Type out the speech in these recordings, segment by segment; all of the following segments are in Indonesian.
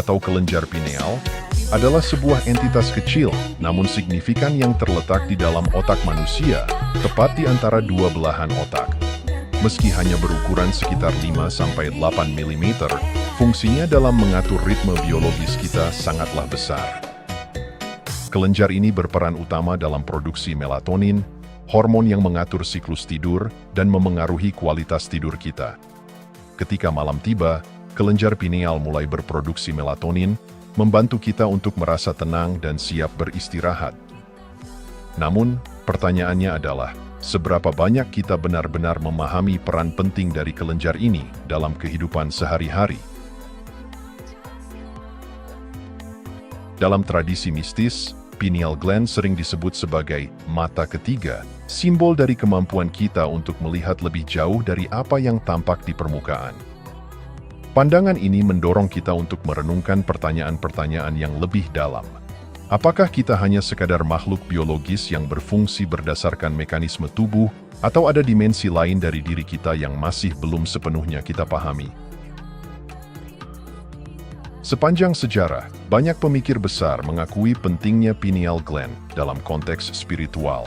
atau kelenjar pineal, adalah sebuah entitas kecil namun signifikan yang terletak di dalam otak manusia, tepat di antara dua belahan otak. Meski hanya berukuran sekitar 5–8 mm, fungsinya dalam mengatur ritme biologis kita sangatlah besar. Kelenjar ini berperan utama dalam produksi melatonin, hormon yang mengatur siklus tidur dan memengaruhi kualitas tidur kita. Ketika malam tiba, kelenjar pineal mulai berproduksi melatonin, membantu kita untuk merasa tenang dan siap beristirahat. Namun, pertanyaannya adalah, seberapa banyak kita benar-benar memahami peran penting dari kelenjar ini dalam kehidupan sehari-hari? Dalam tradisi mistis, pineal gland sering disebut sebagai mata ketiga, simbol dari kemampuan kita untuk melihat lebih jauh dari apa yang tampak di permukaan. Pandangan ini mendorong kita untuk merenungkan pertanyaan-pertanyaan yang lebih dalam. Apakah kita hanya sekadar makhluk biologis yang berfungsi berdasarkan mekanisme tubuh, atau ada dimensi lain dari diri kita yang masih belum sepenuhnya kita pahami? Sepanjang sejarah, banyak pemikir besar mengakui pentingnya pineal gland dalam konteks spiritual.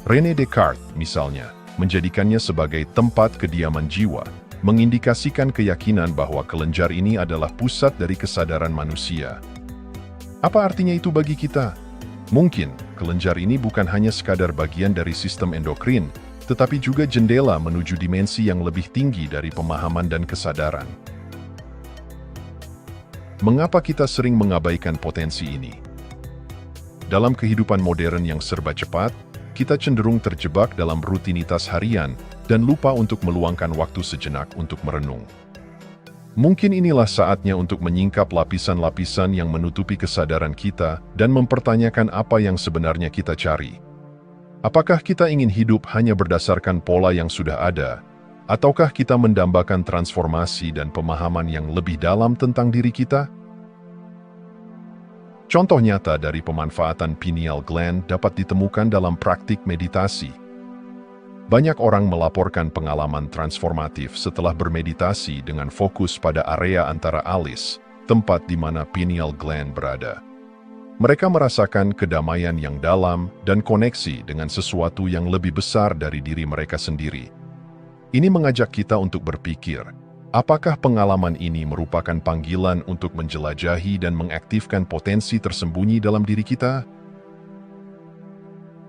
René Descartes, misalnya, menjadikannya sebagai tempat kediaman jiwa, mengindikasikan keyakinan bahwa kelenjar ini adalah pusat dari kesadaran manusia. Apa artinya itu bagi kita? Mungkin, kelenjar ini bukan hanya sekadar bagian dari sistem endokrin, tetapi juga jendela menuju dimensi yang lebih tinggi dari pemahaman dan kesadaran. Mengapa kita sering mengabaikan potensi ini? Dalam kehidupan modern yang serba cepat, kita cenderung terjebak dalam rutinitas harian dan lupa untuk meluangkan waktu sejenak untuk merenung. Mungkin inilah saatnya untuk menyingkap lapisan-lapisan yang menutupi kesadaran kita dan mempertanyakan apa yang sebenarnya kita cari. Apakah kita ingin hidup hanya berdasarkan pola yang sudah ada, ataukah kita mendambakan transformasi dan pemahaman yang lebih dalam tentang diri kita? Contoh nyata dari pemanfaatan pineal gland dapat ditemukan dalam praktik meditasi. Banyak orang melaporkan pengalaman transformatif setelah bermeditasi dengan fokus pada area antara alis, tempat di mana pineal gland berada. Mereka merasakan kedamaian yang dalam dan koneksi dengan sesuatu yang lebih besar dari diri mereka sendiri. Ini mengajak kita untuk berpikir, apakah pengalaman ini merupakan panggilan untuk menjelajahi dan mengaktifkan potensi tersembunyi dalam diri kita?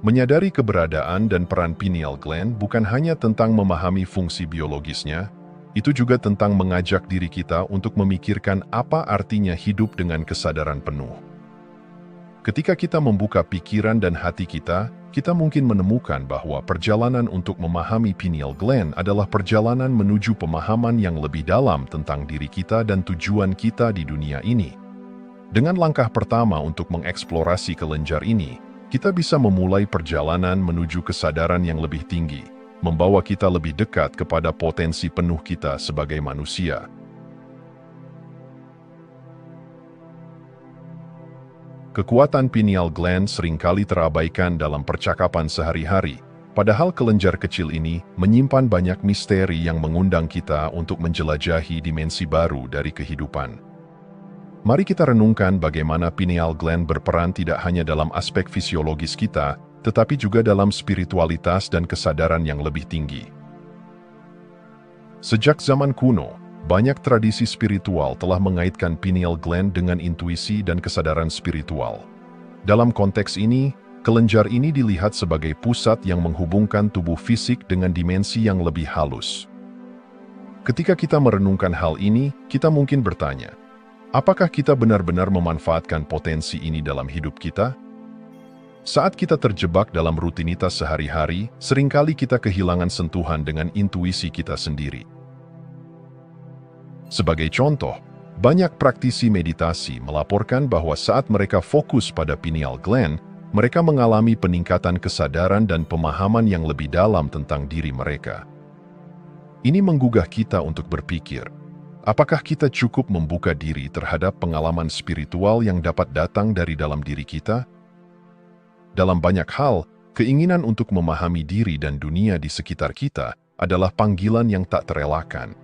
Menyadari keberadaan dan peran pineal gland bukan hanya tentang memahami fungsi biologisnya, itu juga tentang mengajak diri kita untuk memikirkan apa artinya hidup dengan kesadaran penuh. Ketika kita membuka pikiran dan hati kita mungkin menemukan bahwa perjalanan untuk memahami pineal gland adalah perjalanan menuju pemahaman yang lebih dalam tentang diri kita dan tujuan kita di dunia ini. Dengan langkah pertama untuk mengeksplorasi kelenjar ini, kita bisa memulai perjalanan menuju kesadaran yang lebih tinggi, membawa kita lebih dekat kepada potensi penuh kita sebagai manusia. Kekuatan pineal gland seringkali terabaikan dalam percakapan sehari-hari, padahal kelenjar kecil ini menyimpan banyak misteri yang mengundang kita untuk menjelajahi dimensi baru dari kehidupan. Mari kita renungkan bagaimana pineal gland berperan tidak hanya dalam aspek fisiologis kita, tetapi juga dalam spiritualitas dan kesadaran yang lebih tinggi. Sejak zaman kuno, banyak tradisi spiritual telah mengaitkan pineal gland dengan intuisi dan kesadaran spiritual. Dalam konteks ini, kelenjar ini dilihat sebagai pusat yang menghubungkan tubuh fisik dengan dimensi yang lebih halus. Ketika kita merenungkan hal ini, kita mungkin bertanya, apakah kita benar-benar memanfaatkan potensi ini dalam hidup kita? Saat kita terjebak dalam rutinitas sehari-hari, seringkali kita kehilangan sentuhan dengan intuisi kita sendiri. Sebagai contoh, banyak praktisi meditasi melaporkan bahwa saat mereka fokus pada pineal gland, mereka mengalami peningkatan kesadaran dan pemahaman yang lebih dalam tentang diri mereka. Ini menggugah kita untuk berpikir, apakah kita cukup membuka diri terhadap pengalaman spiritual yang dapat datang dari dalam diri kita? Dalam banyak hal, keinginan untuk memahami diri dan dunia di sekitar kita adalah panggilan yang tak terelakkan.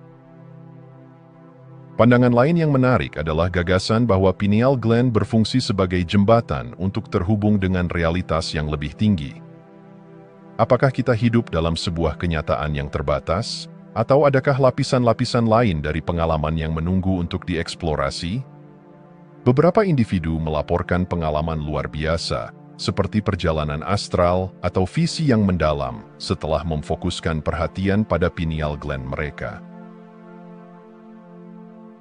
Pandangan lain yang menarik adalah gagasan bahwa pineal gland berfungsi sebagai jembatan untuk terhubung dengan realitas yang lebih tinggi. Apakah kita hidup dalam sebuah kenyataan yang terbatas, atau adakah lapisan-lapisan lain dari pengalaman yang menunggu untuk dieksplorasi? Beberapa individu melaporkan pengalaman luar biasa, seperti perjalanan astral atau visi yang mendalam setelah memfokuskan perhatian pada pineal gland mereka.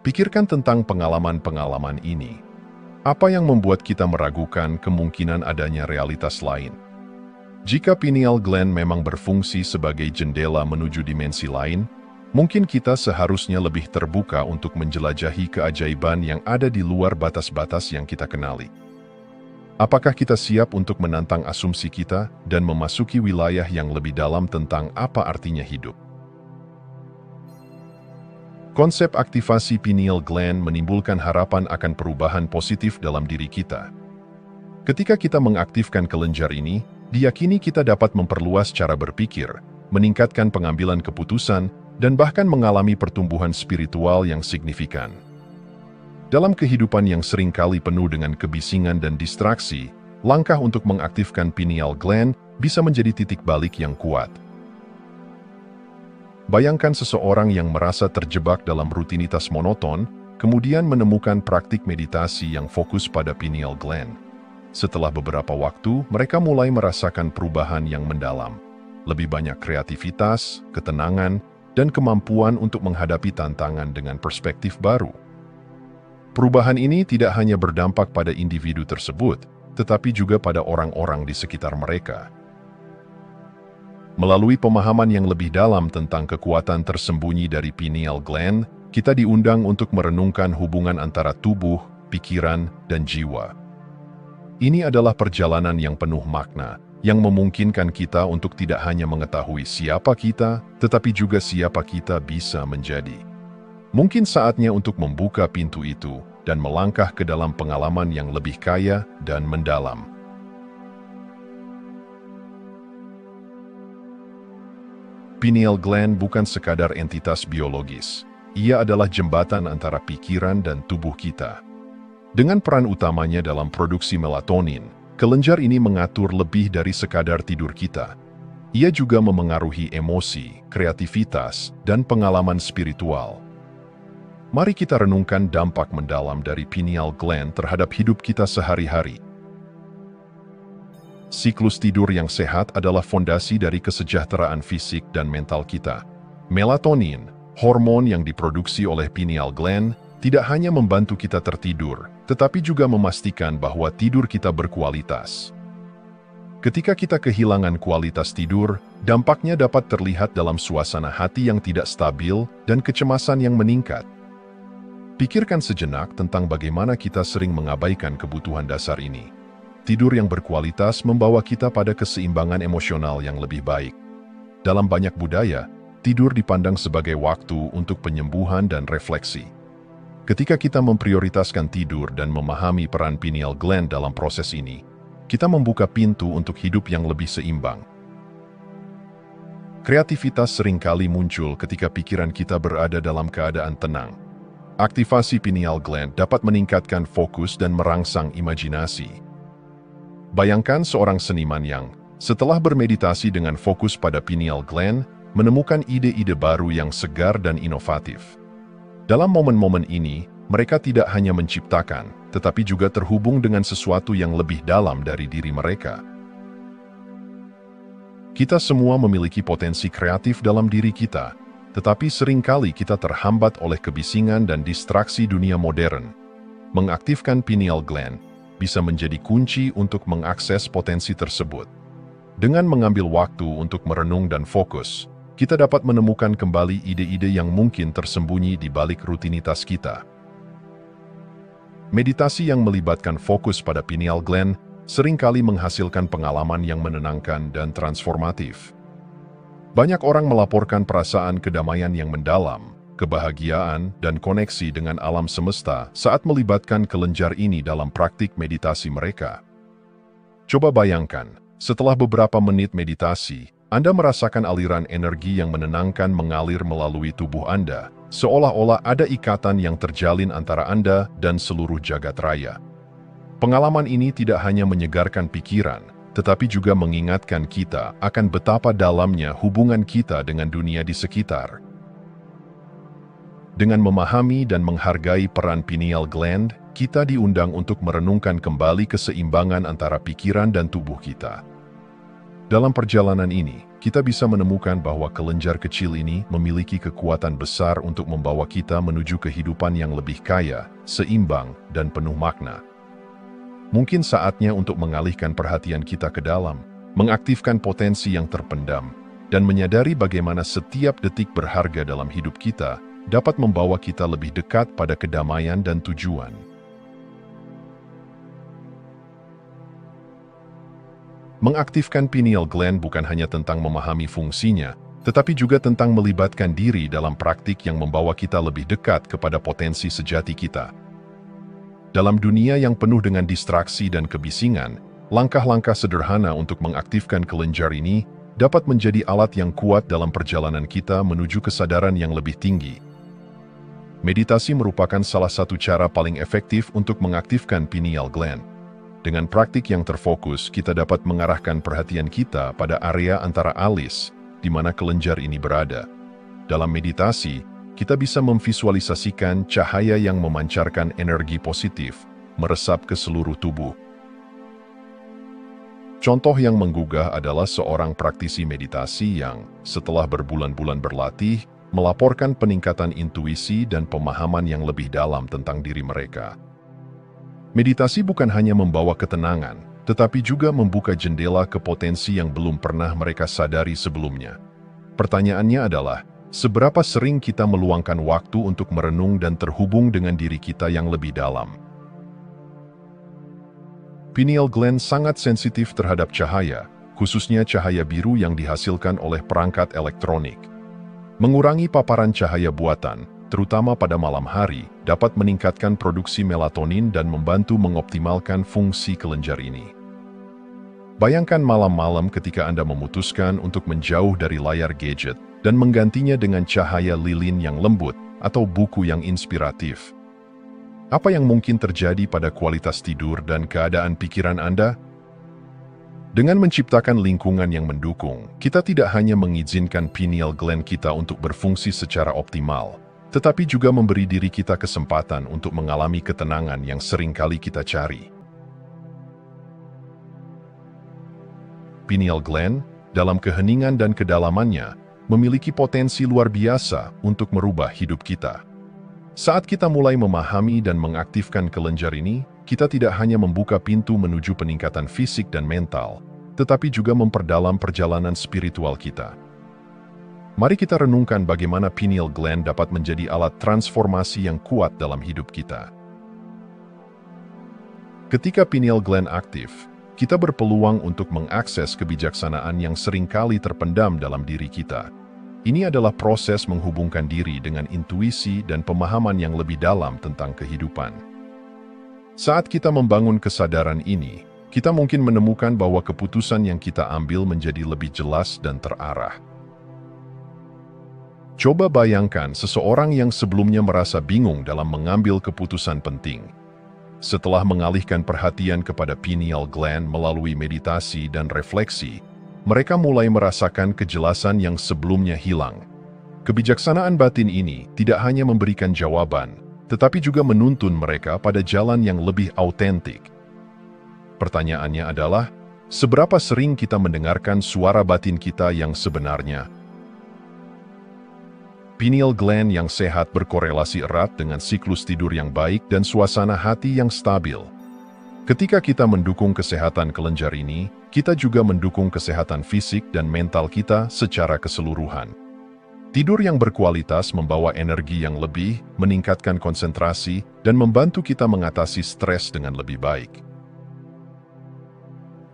Pikirkan tentang pengalaman-pengalaman ini. Apa yang membuat kita meragukan kemungkinan adanya realitas lain? Jika pineal gland memang berfungsi sebagai jendela menuju dimensi lain, mungkin kita seharusnya lebih terbuka untuk menjelajahi keajaiban yang ada di luar batas-batas yang kita kenali. Apakah kita siap untuk menantang asumsi kita dan memasuki wilayah yang lebih dalam tentang apa artinya hidup? Konsep aktivasi pineal gland menimbulkan harapan akan perubahan positif dalam diri kita. Ketika kita mengaktifkan kelenjar ini, diyakini kita dapat memperluas cara berpikir, meningkatkan pengambilan keputusan, dan bahkan mengalami pertumbuhan spiritual yang signifikan. Dalam kehidupan yang seringkali penuh dengan kebisingan dan distraksi, langkah untuk mengaktifkan pineal gland bisa menjadi titik balik yang kuat. Bayangkan seseorang yang merasa terjebak dalam rutinitas monoton, kemudian menemukan praktik meditasi yang fokus pada pineal gland. Setelah beberapa waktu, mereka mulai merasakan perubahan yang mendalam. Lebih banyak kreativitas, ketenangan, dan kemampuan untuk menghadapi tantangan dengan perspektif baru. Perubahan ini tidak hanya berdampak pada individu tersebut, tetapi juga pada orang-orang di sekitar mereka. Melalui pemahaman yang lebih dalam tentang kekuatan tersembunyi dari pineal gland, kita diundang untuk merenungkan hubungan antara tubuh, pikiran, dan jiwa. Ini adalah perjalanan yang penuh makna, yang memungkinkan kita untuk tidak hanya mengetahui siapa kita, tetapi juga siapa kita bisa menjadi. Mungkin saatnya untuk membuka pintu itu dan melangkah ke dalam pengalaman yang lebih kaya dan mendalam. Pineal gland bukan sekadar entitas biologis. Ia adalah jembatan antara pikiran dan tubuh kita. Dengan peran utamanya dalam produksi melatonin, kelenjar ini mengatur lebih dari sekadar tidur kita. Ia juga memengaruhi emosi, kreativitas, dan pengalaman spiritual. Mari kita renungkan dampak mendalam dari pineal gland terhadap hidup kita sehari-hari. Siklus tidur yang sehat adalah fondasi dari kesejahteraan fisik dan mental kita. Melatonin, hormon yang diproduksi oleh pineal gland, tidak hanya membantu kita tertidur, tetapi juga memastikan bahwa tidur kita berkualitas. Ketika kita kehilangan kualitas tidur, dampaknya dapat terlihat dalam suasana hati yang tidak stabil dan kecemasan yang meningkat. Pikirkan sejenak tentang bagaimana kita sering mengabaikan kebutuhan dasar ini. Tidur yang berkualitas membawa kita pada keseimbangan emosional yang lebih baik. Dalam banyak budaya, tidur dipandang sebagai waktu untuk penyembuhan dan refleksi. Ketika kita memprioritaskan tidur dan memahami peran pineal gland dalam proses ini, kita membuka pintu untuk hidup yang lebih seimbang. Kreativitas seringkali muncul ketika pikiran kita berada dalam keadaan tenang. Aktivasi pineal gland dapat meningkatkan fokus dan merangsang imajinasi. Bayangkan seorang seniman yang, setelah bermeditasi dengan fokus pada pineal gland, menemukan ide-ide baru yang segar dan inovatif. Dalam momen-momen ini, mereka tidak hanya menciptakan, tetapi juga terhubung dengan sesuatu yang lebih dalam dari diri mereka. Kita semua memiliki potensi kreatif dalam diri kita, tetapi seringkali kita terhambat oleh kebisingan dan distraksi dunia modern. Mengaktifkan pineal gland bisa menjadi kunci untuk mengakses potensi tersebut. Dengan mengambil waktu untuk merenung dan fokus, kita dapat menemukan kembali ide-ide yang mungkin tersembunyi di balik rutinitas kita. Meditasi yang melibatkan fokus pada pineal gland seringkali menghasilkan pengalaman yang menenangkan dan transformatif. Banyak orang melaporkan perasaan kedamaian yang mendalam, kebahagiaan, dan koneksi dengan alam semesta saat melibatkan kelenjar ini dalam praktik meditasi mereka. Coba bayangkan, setelah beberapa menit meditasi, Anda merasakan aliran energi yang menenangkan mengalir melalui tubuh Anda, seolah-olah ada ikatan yang terjalin antara Anda dan seluruh jagat raya. Pengalaman ini tidak hanya menyegarkan pikiran, tetapi juga mengingatkan kita akan betapa dalamnya hubungan kita dengan dunia di sekitar. Dengan memahami dan menghargai peran pineal gland, kita diundang untuk merenungkan kembali keseimbangan antara pikiran dan tubuh kita. Dalam perjalanan ini, kita bisa menemukan bahwa kelenjar kecil ini memiliki kekuatan besar untuk membawa kita menuju kehidupan yang lebih kaya, seimbang, dan penuh makna. Mungkin saatnya untuk mengalihkan perhatian kita ke dalam, mengaktifkan potensi yang terpendam, dan menyadari bagaimana setiap detik berharga dalam hidup kita dapat membawa kita lebih dekat pada kedamaian dan tujuan. Mengaktifkan pineal gland bukan hanya tentang memahami fungsinya, tetapi juga tentang melibatkan diri dalam praktik yang membawa kita lebih dekat kepada potensi sejati kita. Dalam dunia yang penuh dengan distraksi dan kebisingan, langkah-langkah sederhana untuk mengaktifkan kelenjar ini dapat menjadi alat yang kuat dalam perjalanan kita menuju kesadaran yang lebih tinggi. Meditasi merupakan salah satu cara paling efektif untuk mengaktifkan pineal gland. Dengan praktik yang terfokus, kita dapat mengarahkan perhatian kita pada area antara alis, di mana kelenjar ini berada. Dalam meditasi, kita bisa memvisualisasikan cahaya yang memancarkan energi positif, meresap ke seluruh tubuh. Contoh yang menggugah adalah seorang praktisi meditasi yang, setelah berbulan-bulan berlatih, melaporkan peningkatan intuisi dan pemahaman yang lebih dalam tentang diri mereka. Meditasi bukan hanya membawa ketenangan, tetapi juga membuka jendela ke potensi yang belum pernah mereka sadari sebelumnya. Pertanyaannya adalah, seberapa sering kita meluangkan waktu untuk merenung dan terhubung dengan diri kita yang lebih dalam? Pineal gland sangat sensitif terhadap cahaya, khususnya cahaya biru yang dihasilkan oleh perangkat elektronik. Mengurangi paparan cahaya buatan, terutama pada malam hari, dapat meningkatkan produksi melatonin dan membantu mengoptimalkan fungsi kelenjar ini. Bayangkan malam-malam ketika Anda memutuskan untuk menjauh dari layar gadget dan menggantinya dengan cahaya lilin yang lembut atau buku yang inspiratif. Apa yang mungkin terjadi pada kualitas tidur dan keadaan pikiran Anda? Dengan menciptakan lingkungan yang mendukung, kita tidak hanya mengizinkan pineal gland kita untuk berfungsi secara optimal, tetapi juga memberi diri kita kesempatan untuk mengalami ketenangan yang seringkali kita cari. Pineal gland, dalam keheningan dan kedalamannya, memiliki potensi luar biasa untuk merubah hidup kita. Saat kita mulai memahami dan mengaktifkan kelenjar ini, kita tidak hanya membuka pintu menuju peningkatan fisik dan mental, tetapi juga memperdalam perjalanan spiritual kita. Mari kita renungkan bagaimana pineal gland dapat menjadi alat transformasi yang kuat dalam hidup kita. Ketika pineal gland aktif, kita berpeluang untuk mengakses kebijaksanaan yang seringkali terpendam dalam diri kita. Ini adalah proses menghubungkan diri dengan intuisi dan pemahaman yang lebih dalam tentang kehidupan. Saat kita membangun kesadaran ini, kita mungkin menemukan bahwa keputusan yang kita ambil menjadi lebih jelas dan terarah. Coba bayangkan seseorang yang sebelumnya merasa bingung dalam mengambil keputusan penting. Setelah mengalihkan perhatian kepada pineal gland melalui meditasi dan refleksi, mereka mulai merasakan kejelasan yang sebelumnya hilang. Kebijaksanaan batin ini tidak hanya memberikan jawaban, tetapi juga menuntun mereka pada jalan yang lebih autentik. Pertanyaannya adalah, seberapa sering kita mendengarkan suara batin kita yang sebenarnya? Pineal gland yang sehat berkorelasi erat dengan siklus tidur yang baik dan suasana hati yang stabil. Ketika kita mendukung kesehatan kelenjar ini, kita juga mendukung kesehatan fisik dan mental kita secara keseluruhan. Tidur yang berkualitas membawa energi yang lebih, meningkatkan konsentrasi, dan membantu kita mengatasi stres dengan lebih baik.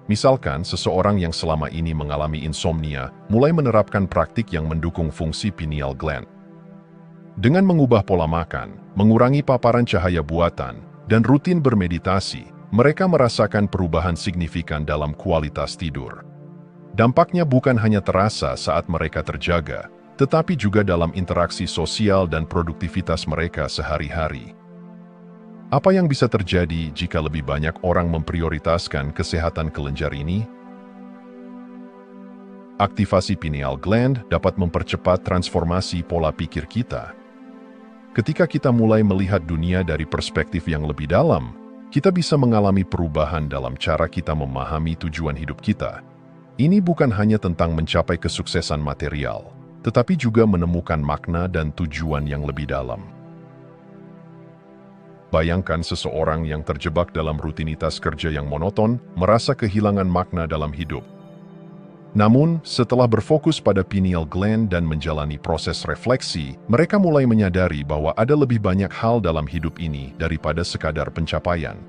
Misalkan, seseorang yang selama ini mengalami insomnia mulai menerapkan praktik yang mendukung fungsi pineal gland. Dengan mengubah pola makan, mengurangi paparan cahaya buatan, dan rutin bermeditasi, mereka merasakan perubahan signifikan dalam kualitas tidur. Dampaknya bukan hanya terasa saat mereka terjaga, tetapi juga dalam interaksi sosial dan produktivitas mereka sehari-hari. Apa yang bisa terjadi jika lebih banyak orang memprioritaskan kesehatan kelenjar ini? Aktivasi pineal gland dapat mempercepat transformasi pola pikir kita. Ketika kita mulai melihat dunia dari perspektif yang lebih dalam, kita bisa mengalami perubahan dalam cara kita memahami tujuan hidup kita. Ini bukan hanya tentang mencapai kesuksesan material, tetapi juga menemukan makna dan tujuan yang lebih dalam. Bayangkan seseorang yang terjebak dalam rutinitas kerja yang monoton, merasa kehilangan makna dalam hidup. Namun, setelah berfokus pada pineal gland dan menjalani proses refleksi, mereka mulai menyadari bahwa ada lebih banyak hal dalam hidup ini daripada sekadar pencapaian.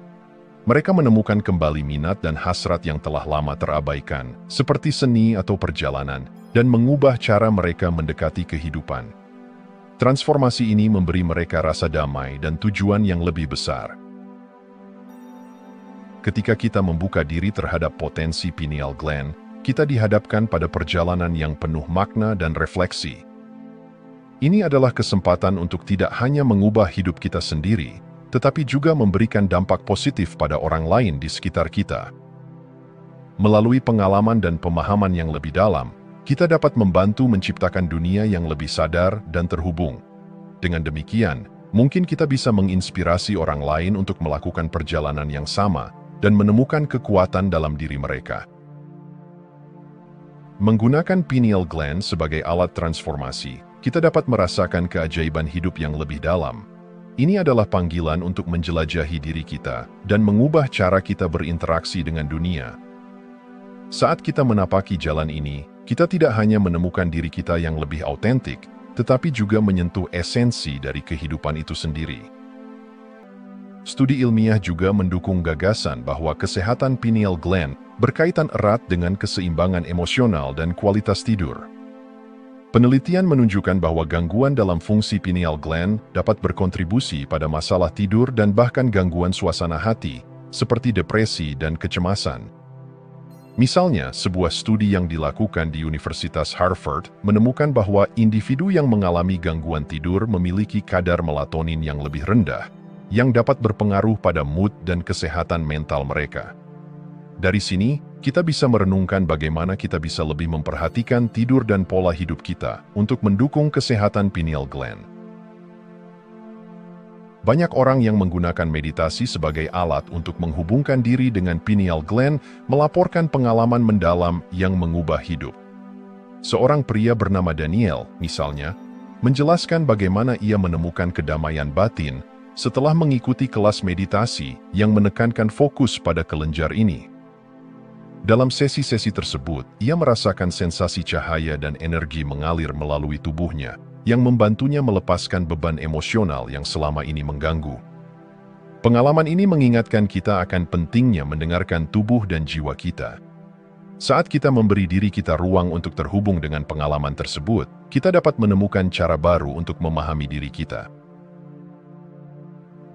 Mereka menemukan kembali minat dan hasrat yang telah lama terabaikan, seperti seni atau perjalanan, dan mengubah cara mereka mendekati kehidupan. Transformasi ini memberi mereka rasa damai dan tujuan yang lebih besar. Ketika kita membuka diri terhadap potensi pineal gland, kita dihadapkan pada perjalanan yang penuh makna dan refleksi. Ini adalah kesempatan untuk tidak hanya mengubah hidup kita sendiri, tetapi juga memberikan dampak positif pada orang lain di sekitar kita. Melalui pengalaman dan pemahaman yang lebih dalam, kita dapat membantu menciptakan dunia yang lebih sadar dan terhubung. Dengan demikian, mungkin kita bisa menginspirasi orang lain untuk melakukan perjalanan yang sama dan menemukan kekuatan dalam diri mereka. Menggunakan pineal gland sebagai alat transformasi, kita dapat merasakan keajaiban hidup yang lebih dalam. Ini adalah panggilan untuk menjelajahi diri kita dan mengubah cara kita berinteraksi dengan dunia. Saat kita menapaki jalan ini, kita tidak hanya menemukan diri kita yang lebih autentik, tetapi juga menyentuh esensi dari kehidupan itu sendiri. Studi ilmiah juga mendukung gagasan bahwa kesehatan pineal gland berkaitan erat dengan keseimbangan emosional dan kualitas tidur. Penelitian menunjukkan bahwa gangguan dalam fungsi pineal gland dapat berkontribusi pada masalah tidur dan bahkan gangguan suasana hati, seperti depresi dan kecemasan. Misalnya, sebuah studi yang dilakukan di Universitas Harvard menemukan bahwa individu yang mengalami gangguan tidur memiliki kadar melatonin yang lebih rendah, yang dapat berpengaruh pada mood dan kesehatan mental mereka. Dari sini, kita bisa merenungkan bagaimana kita bisa lebih memperhatikan tidur dan pola hidup kita untuk mendukung kesehatan pineal gland. Banyak orang yang menggunakan meditasi sebagai alat untuk menghubungkan diri dengan pineal gland melaporkan pengalaman mendalam yang mengubah hidup. Seorang pria bernama Daniel, misalnya, menjelaskan bagaimana ia menemukan kedamaian batin setelah mengikuti kelas meditasi yang menekankan fokus pada kelenjar ini. Dalam sesi-sesi tersebut, ia merasakan sensasi cahaya dan energi mengalir melalui tubuhnya, yang membantunya melepaskan beban emosional yang selama ini mengganggu. Pengalaman ini mengingatkan kita akan pentingnya mendengarkan tubuh dan jiwa kita. Saat kita memberi diri kita ruang untuk terhubung dengan pengalaman tersebut, kita dapat menemukan cara baru untuk memahami diri kita.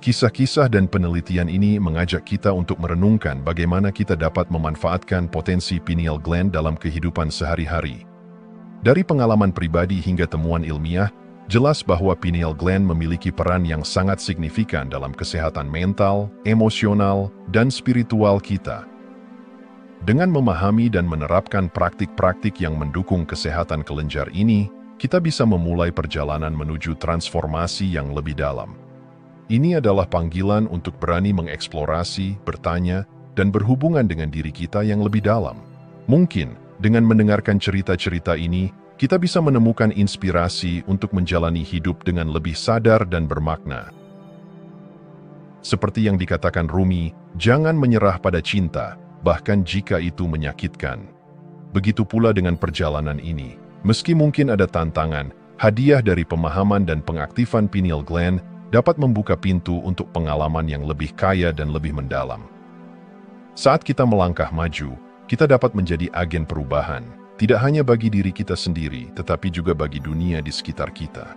Kisah-kisah dan penelitian ini mengajak kita untuk merenungkan bagaimana kita dapat memanfaatkan potensi pineal gland dalam kehidupan sehari-hari. Dari pengalaman pribadi hingga temuan ilmiah, jelas bahwa pineal gland memiliki peran yang sangat signifikan dalam kesehatan mental, emosional, dan spiritual kita. Dengan memahami dan menerapkan praktik-praktik yang mendukung kesehatan kelenjar ini, kita bisa memulai perjalanan menuju transformasi yang lebih dalam. Ini adalah panggilan untuk berani mengeksplorasi, bertanya, dan berhubungan dengan diri kita yang lebih dalam. Mungkin, dengan mendengarkan cerita-cerita ini, kita bisa menemukan inspirasi untuk menjalani hidup dengan lebih sadar dan bermakna. Seperti yang dikatakan Rumi, jangan menyerah pada cinta, bahkan jika itu menyakitkan. Begitu pula dengan perjalanan ini. Meski mungkin ada tantangan, hadiah dari pemahaman dan pengaktifan pineal gland dapat membuka pintu untuk pengalaman yang lebih kaya dan lebih mendalam. Saat kita melangkah maju, kita dapat menjadi agen perubahan, tidak hanya bagi diri kita sendiri, tetapi juga bagi dunia di sekitar kita.